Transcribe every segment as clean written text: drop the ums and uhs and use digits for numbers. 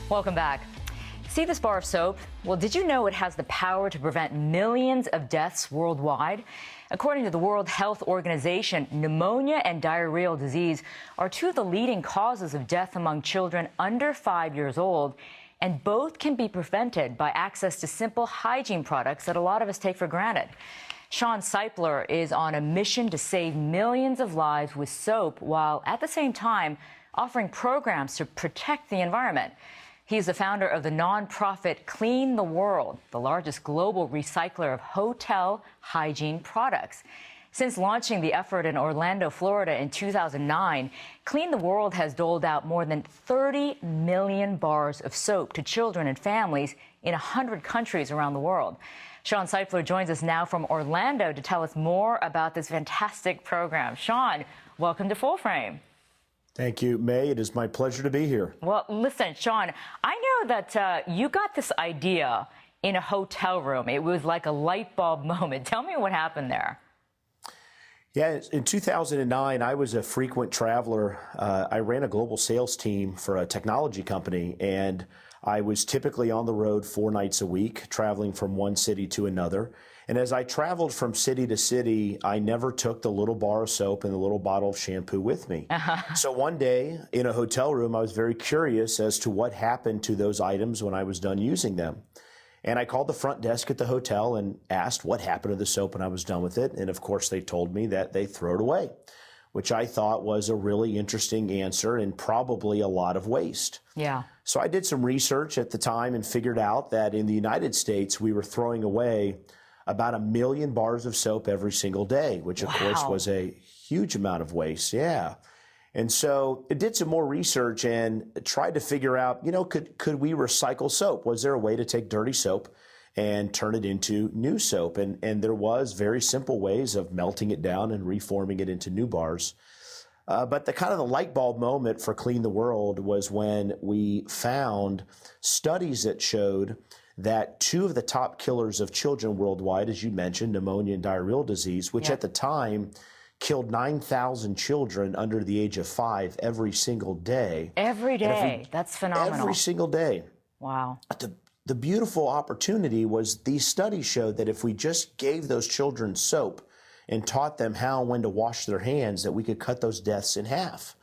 Welcome back. See this bar of soap? Well, did you know it has the power to prevent millions of deaths worldwide? According to the World Health Organization, pneumonia and diarrheal disease are two of the leading causes of death among children under 5 years old, and both can be prevented by access to simple hygiene products that a lot of us take for granted. Shawn Seipler is on a mission to save millions of lives with soap, while at the same time offering programs to protect the environment. He's the founder of the nonprofit Clean the World, the largest global recycler of hotel hygiene products. Since launching the effort in Orlando, Florida in 2009, Clean the World has doled out more than 30 million bars of soap to children and families in 100 countries around the world. Shawn Seipler joins us now from Orlando to tell us more about this fantastic program. Shawn, welcome to Full Frame. Thank you, May. It is my pleasure to be here. Well, listen, Shawn, I know that you got this idea in a hotel room. It was like a light bulb moment. Tell me what happened there. Yeah, in 2009, I was a frequent traveler. I ran a global sales team for a technology company, and I was typically on the road 4 nights a week, traveling from one city to another. And as I traveled from city to city, I never took the little bar of soap and the little bottle of shampoo with me. So one day in a hotel room, I was very curious as to what happened to those items when I was done using them. And I called the front desk at the hotel and asked what happened to the soap when I was done with it. And of course, they told me that they throw it away, which I thought was a really interesting answer and probably a lot of waste. Yeah. So I did some research at the time and figured out that in the United States, we were throwing away about 1 million bars of soap every single day, which of course was a huge amount of waste. Yeah. And so I did some more research and tried to figure out, could we recycle soap? Was there a way to take dirty soap and turn it into new soap? And there was very simple ways of melting it down and reforming it into new bars. But the kind of the light bulb moment for Clean the World was when we found studies that showed that 2 of the top killers of children worldwide, as you mentioned, pneumonia and diarrheal disease, which at the time killed 9,000 children under the age of 5 every single day. Every day. That's phenomenal. Every single day. Wow. The beautiful opportunity was these studies showed that if we just gave those children soap and taught them how and when to wash their hands, that we could cut those deaths in half.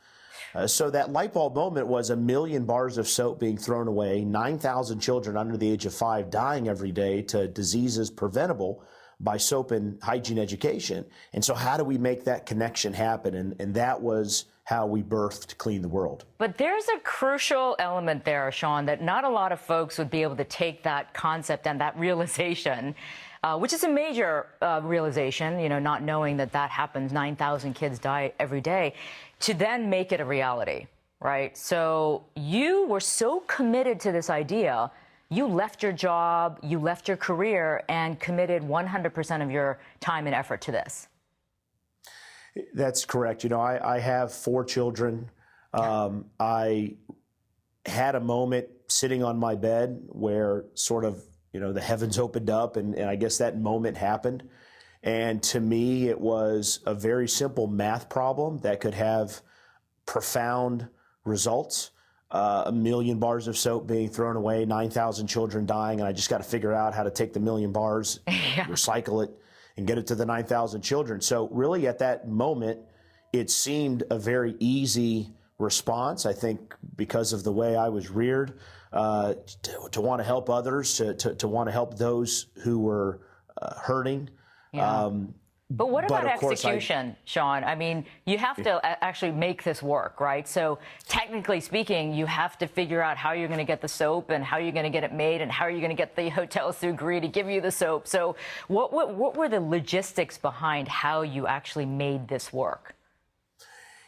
So that light bulb moment was 1 million bars of soap being thrown away, 9,000 children under the age of 5 dying every day to diseases preventable by soap and hygiene education. And so how do we make that connection happen? And that was how we birthed Clean the World. But there's a crucial element there, Shawn, that not a lot of folks would be able to take that concept and that realization, which is a major realization, not knowing that happens, 9,000 kids die every day, to then make it a reality, right? So you were so committed to this idea, you left your job, you left your career, and committed 100% of your time and effort to this. That's correct. I have 4 children. I had a moment sitting on my bed where sort of, the heavens opened up, and I guess that moment happened. And to me, it was a very simple math problem that could have profound results. 1 million bars of soap being thrown away, 9,000 children dying, and I just got to figure out how to take the 1 million bars, recycle it, and get it to the 9,000 children. So really at that moment, it seemed a very easy response, I think, because of the way I was reared, to want to help others, to want to help those who were hurting. Yeah. But what about execution, Shawn? I mean, you have to actually make this work, right? So technically speaking, you have to figure out how you're going to get the soap and how you're going to get it made and how you're going to get the hotels to agree to give you the soap. So what were the logistics behind how you actually made this work?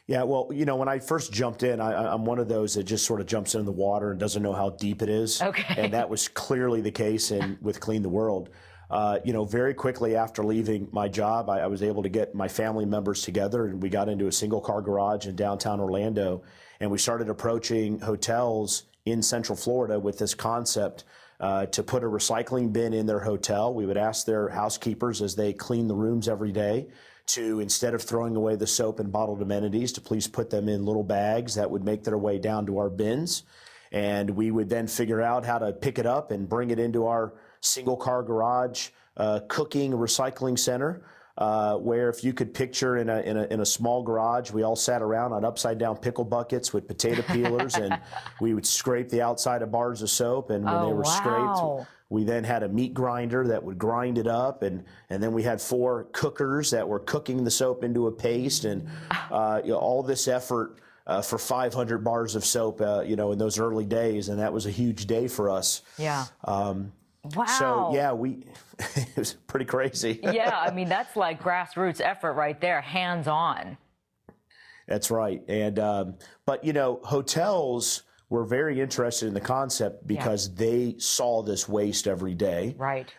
Yeah, well, when I first jumped in, I'm one of those that just sort of jumps in the water and doesn't know how deep it is. Okay. And that was clearly the case with Clean the World. Very quickly after leaving my job, I was able to get my family members together, and we got into a single-car garage in downtown Orlando, and we started approaching hotels in Central Florida with this concept to put a recycling bin in their hotel. We would ask their housekeepers as they clean the rooms every day to, instead of throwing away the soap and bottled amenities, to please put them in little bags that would make their way down to our bins. and we would then figure out how to pick it up and bring it into our single car garage cooking recycling center, where if you could picture in a small garage, we all sat around on upside down pickle buckets with potato peelers, and we would scrape the outside of bars of soap, and when they were scraped, we then had a meat grinder that would grind it up, and then we had 4 cookers that were cooking the soap into a paste, and all this effort for 500 bars of soap, in those early days, and that was a huge day for us. Yeah. Wow. So, yeah, it was pretty crazy. Yeah, I mean, that's like grassroots effort right there, hands-on. That's right. And but, hotels were very interested in the concept because they saw this waste every day. Right.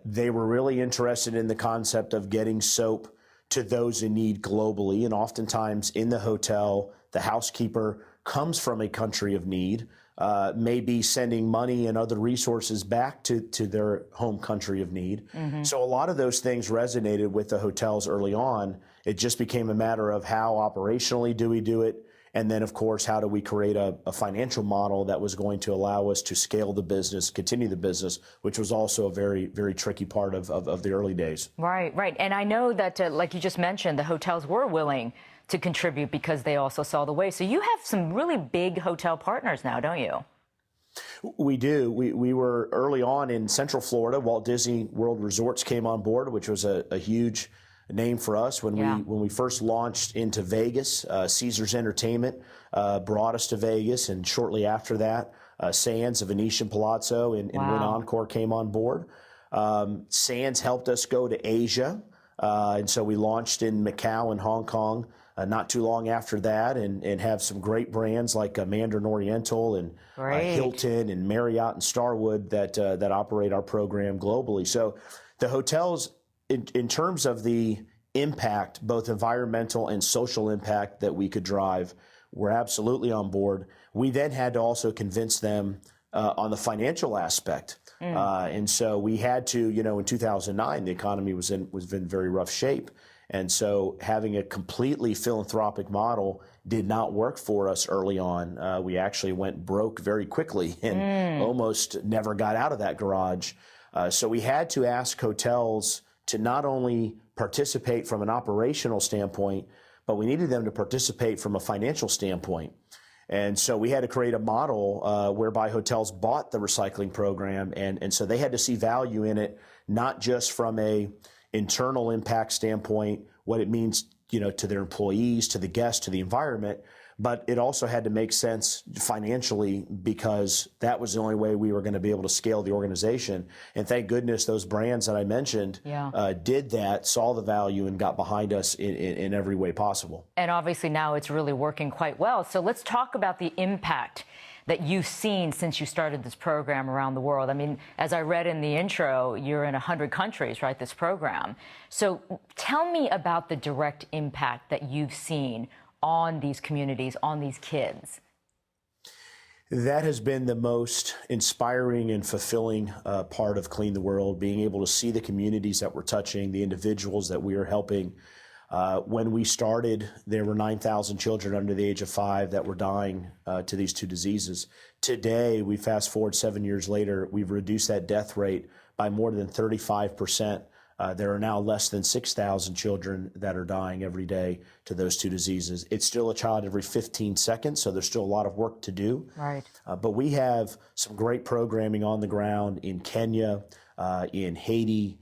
They were really interested in the concept of getting soap to those in need globally. And oftentimes in the hotel, the housekeeper comes from a country of need, maybe sending money and other resources back to their home country of need. Mm-hmm. So a lot of those things resonated with the hotels early on. It just became a matter of how operationally do we do it? And then, of course, how do we create a financial model that was going to allow us to scale the business, continue the business, which was also a very, very tricky part of the early days. Right, right. And I know that, like you just mentioned, the hotels were willing to contribute because they also saw the waste. So you have some really big hotel partners now, don't you? We do. We were early on in Central Florida. Walt Disney World Resorts came on board, which was a huge name for us when we first launched into Vegas. Caesars Entertainment brought us to Vegas, and shortly after that, Sands, a Venetian Palazzo in Wynn Encore came on board. Sands helped us go to Asia, and so we launched in Macau and Hong Kong not too long after that, and have some great brands like Mandarin Oriental and Hilton and Marriott and Starwood that operate our program globally. So the hotels, in terms of the impact, both environmental and social impact that we could drive, were absolutely on board. We then had to also convince them on the financial aspect. And so we had to, in 2009, the economy was in very rough shape. And so having a completely philanthropic model did not work for us early on. We actually went broke very quickly and almost never got out of that garage. So we had to ask hotels to not only participate from an operational standpoint, but we needed them to participate from a financial standpoint. And so we had to create a model whereby hotels bought the recycling program, and so they had to see value in it, not just from a internal impact standpoint, what it means, to their employees, to the guests, to the environment, but it also had to make sense financially, because that was the only way we were going to be able to scale the organization. And thank goodness those brands that I mentioned did that, saw the value, and got behind us in every way possible. And obviously now it's really working quite well. So let's talk about the impact that you've seen since you started this program around the world. I mean, as I read in the intro, you're in 100 countries, right, this program. So tell me about the direct impact that you've seen on these communities, on these kids. That has been the most inspiring and fulfilling part of Clean the World, being able to see the communities that we're touching, the individuals that we are helping. When we started, there were 9,000 children under the age of 5 that were dying to these 2 diseases. Today, we fast forward 7 years later, we've reduced that death rate by more than 35%. There are now less than 6,000 children that are dying every day to those 2 diseases. It's still a child every 15 seconds, so there's still a lot of work to do. Right. But we have some great programming on the ground in Kenya, in Haiti,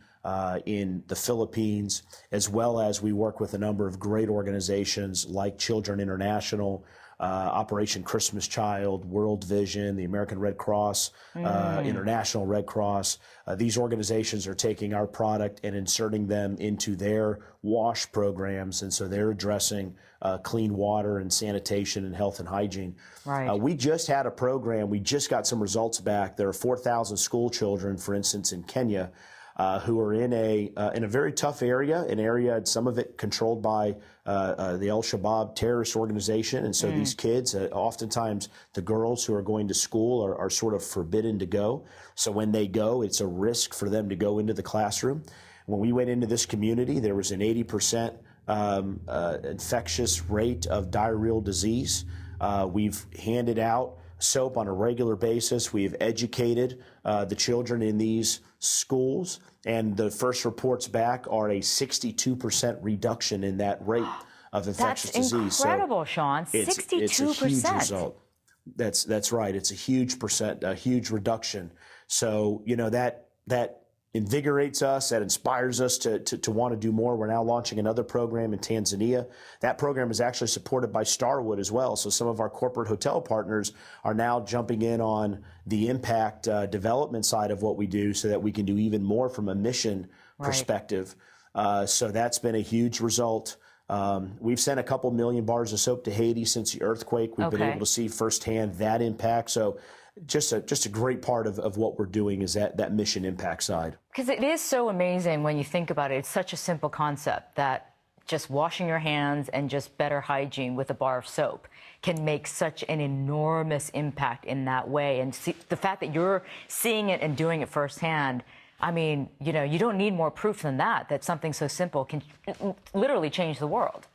in the Philippines, as well as we work with a number of great organizations like Children International, Operation Christmas Child, World Vision, the American Red Cross, International Red Cross. These organizations are taking our product and inserting them into their WASH programs, and so they're addressing clean water and sanitation and health and hygiene. Right. We just had a program, we just got some results back. There are 4,000 school children, for instance, in Kenya, who are in a very tough area, some of it controlled by the Al-Shabaab terrorist organization. And so these kids, oftentimes the girls who are going to school are sort of forbidden to go. So when they go, it's a risk for them to go into the classroom. When we went into this community, there was an 80% infectious rate of diarrheal disease. We've handed out soap on a regular basis. We have educated the children in these schools, and the first reports back are a 62% reduction in that rate of infectious disease. That's incredible, Shawn. 62%. It's a huge result. That's right. It's a huge reduction. So, that invigorates us, that inspires us to want to do more. We're now launching another program in Tanzania. That program is actually supported by Starwood as well. So some of our corporate hotel partners are now jumping in on the impact development side of what we do so that we can do even more from a mission perspective. So that's been a huge result. We've sent a couple million bars of soap to Haiti since the earthquake. We've been able to see firsthand that impact. So just a great part of what we're doing is that mission impact side. Because it is so amazing when you think about it. It's such a simple concept that just washing your hands and just better hygiene with a bar of soap can make such an enormous impact in that way. And the fact that you're seeing it and doing it firsthand, I mean, you don't need more proof than that something so simple can literally change the world.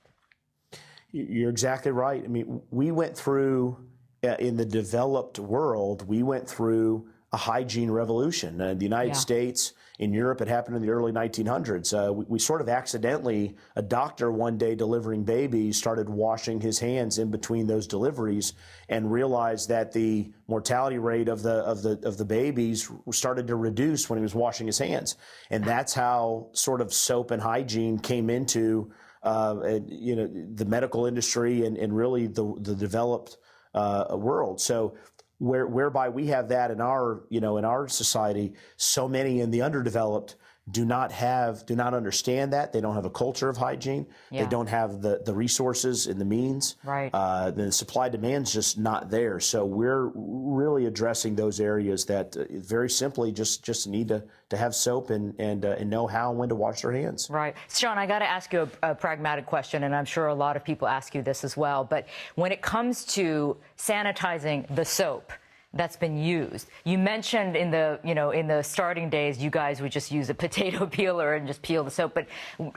You're exactly right. I mean, we went through, in the developed world, we went through a hygiene revolution. The United States, in Europe, it happened in the early 1900s. We sort of accidentally, a doctor one day delivering babies started washing his hands in between those deliveries and realized that the mortality rate of the babies started to reduce when he was washing his hands. And that's how sort of soap and hygiene came into the medical industry and really the developed world. So whereby we have that in our society, so many in the underdeveloped do not understand that. They don't have a culture of hygiene. They don't have the resources and the means. Right. The supply demand's just not there. So we're really addressing those areas that very simply just need to have soap and know how and when to wash their hands. Right. Shawn, I got to ask you a pragmatic question, and I'm sure a lot of people ask you this as well. But when it comes to sanitizing the soap that's been used, you mentioned in the starting days, you guys would just use a potato peeler and just peel the soap. But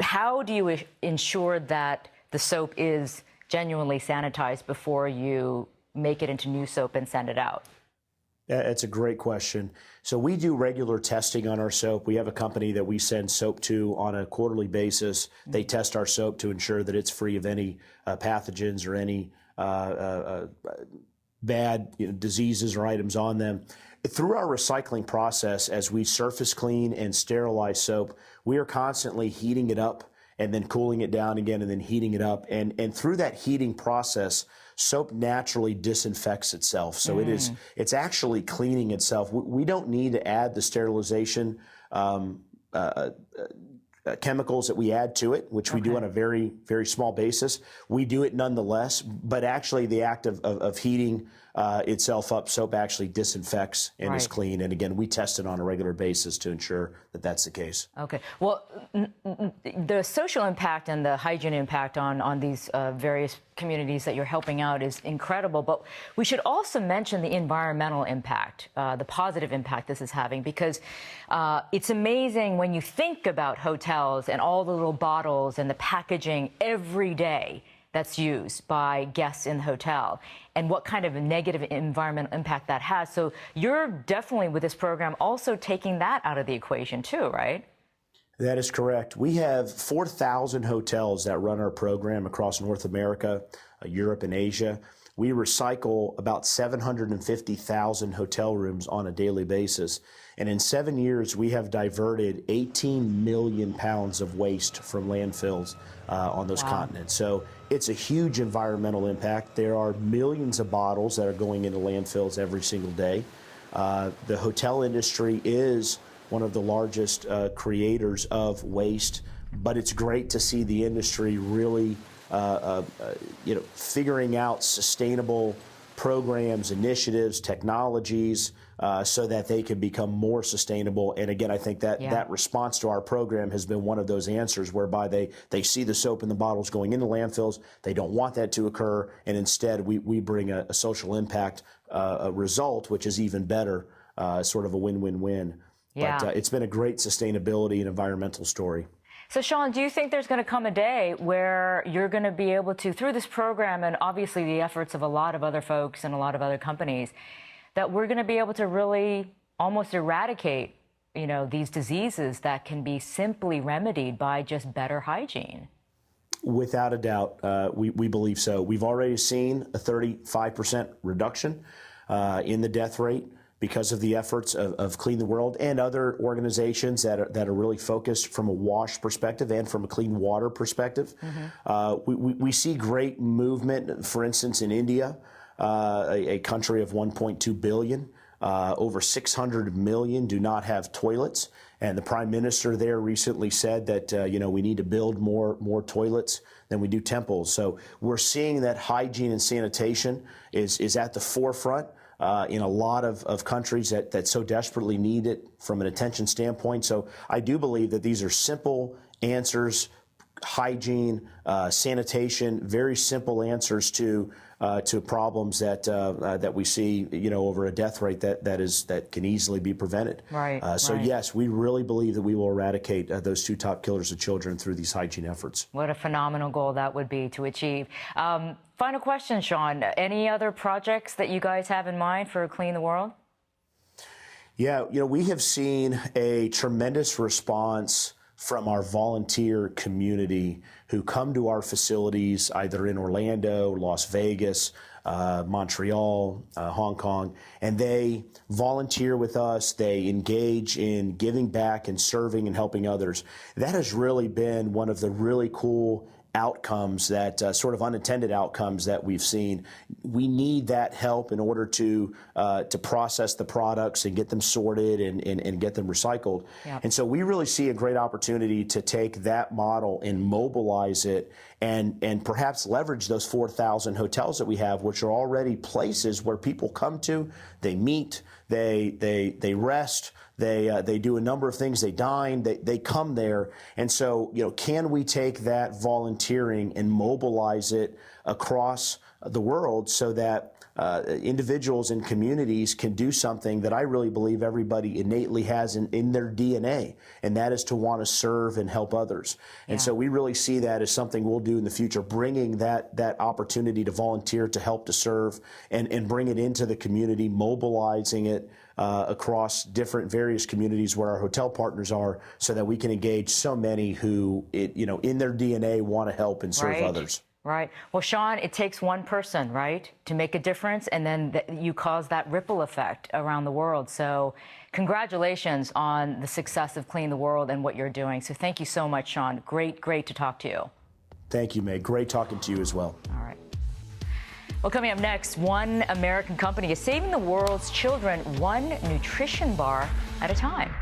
how do you ensure that the soap is genuinely sanitized before you make it into new soap and send it out? That's a great question. So we do regular testing on our soap. We have a company that we send soap to on a quarterly basis. They test our soap to ensure that it's free of any pathogens or any bad diseases or items on them. Through our recycling process, as we surface clean and sterilize soap, we are constantly heating it up and then cooling it down again and then heating it up. And through that heating process, soap naturally disinfects itself. So it's actually cleaning itself. We don't need to add the sterilization chemicals that we add to it, which we do on a very, very small basis. We do it nonetheless, but actually the act of heating itself up, soap actually disinfects and is clean. And again, we test it on a regular basis to ensure that that's the case. Okay. Well, the social impact and the hygiene impact on these various communities that you're helping out is incredible. But we should also mention the environmental impact, the positive impact this is having, because it's amazing when you think about hotels and all the little bottles and the packaging every day that's used by guests in the hotel and what kind of a negative environmental impact that has. So you're definitely, with this program, also taking that out of the equation too, right? That is correct. We have 4,000 hotels that run our program across North America, Europe, and Asia. We recycle about 750,000 hotel rooms on a daily basis. And in 7 years, we have diverted 18 million pounds of waste from landfills on those continents. So it's a huge environmental impact. There are millions of bottles that are going into landfills every single day. The hotel industry is one of the largest creators of waste, but it's great to see the industry really figuring out sustainable programs, initiatives, technologies, so that they can become more sustainable. And again, I think that response to our program has been one of those answers whereby they see the soap in the bottles going into landfills. They don't want that to occur. And instead, we bring a social impact result, which is even better, sort of a win-win-win. Yeah. But it's been a great sustainability and environmental story. So, Shawn, do you think there's going to come a day where you're going to be able to, through this program and obviously the efforts of a lot of other folks and a lot of other companies, that we're going to be able to really almost eradicate, these diseases that can be simply remedied by just better hygiene? Without a doubt, we believe so. We've already seen a 35% reduction in the death rate because of the efforts of Clean the World and other organizations that are really focused from a wash perspective and from a clean water perspective. We see great movement, for instance, in India, a country of 1.2 billion. Over 600 million do not have toilets. And the prime minister there recently said that, we need to build more toilets than we do temples. So we're seeing that hygiene and sanitation is at the forefront in a lot of countries that so desperately need it from an attention standpoint. So I do believe that these are simple answers, hygiene, sanitation, very simple answers to problems that we see, over a death rate that can easily be prevented. Right. Yes, we really believe that we will eradicate those two top killers of children through these hygiene efforts. What a phenomenal goal that would be to achieve. Final question, Shawn. Any other projects that you guys have in mind for Clean the World? Yeah, we have seen a tremendous response from our volunteer community who come to our facilities either in Orlando, Las Vegas, Montreal, Hong Kong, and they volunteer with us. They engage in giving back and serving and helping others. That has really been one of the really cool outcomes, that sort of unintended outcomes that we've seen. We need that help in order to process the products and get them sorted and get them recycled. Yep. And so we really see a great opportunity to take that model and mobilize it and perhaps leverage those 4,000 hotels that we have, which are already places where people come to, they meet, they rest, they do a number of things, they dine, they come there. And so, can we take that volunteering and mobilize it across the world so that individuals and communities can do something that I really believe everybody innately has in their DNA, and that is to want to serve and help others. And so we really see that as something we'll do in the future, bringing that opportunity to volunteer, to help, to serve, and bring it into the community, mobilizing it across various communities where our hotel partners are, so that we can engage so many who, in their DNA want to help and serve others. Right. Well, Shawn, it takes one person, right, to make a difference, and then you cause that ripple effect around the world. So congratulations on the success of Clean the World and what you're doing. So thank you so much, Shawn. Great to talk to you. Thank you, May. Great talking to you as well. All right. Well, coming up next, one American company is saving the world's children one nutrition bar at a time.